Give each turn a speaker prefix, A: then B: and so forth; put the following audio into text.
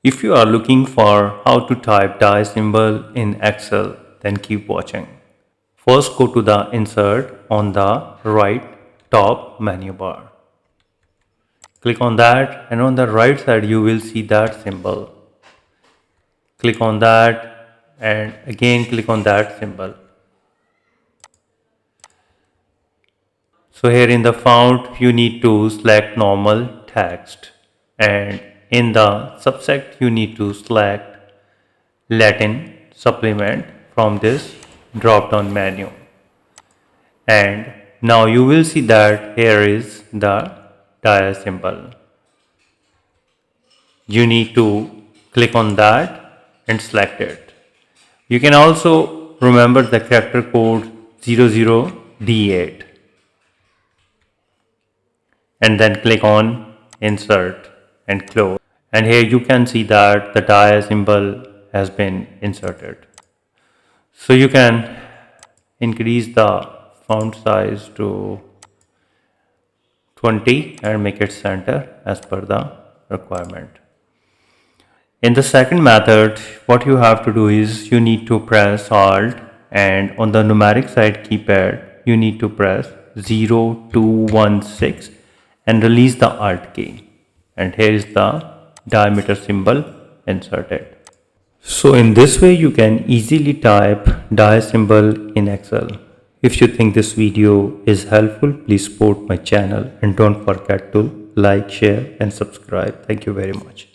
A: If you are looking for how to type die symbol in Excel, then keep watching. First go to the insert on the right top menu bar. Click on that and on the right side you will see that symbol. Click on that and again click on that symbol. So here in the font you need to select normal text and in the subject you need to select Latin supplement from this drop down menu. And now you will see that here is the dia symbol. You need to click on that and select it. You can also remember the character code 00D8 and then click on insert and close. And here you can see that the dia symbol has been inserted. So you can increase the font size to 20 and make it center as per the requirement. In the second method, what you have to do is you need to press Alt and on the numeric side keypad, you need to press 0216 and release the Alt key. And here is the diameter symbol inserted. So in this way you can easily type dia symbol in Excel. If you think this video is helpful, please support my channel and don't forget to like, share and subscribe. Thank you very much.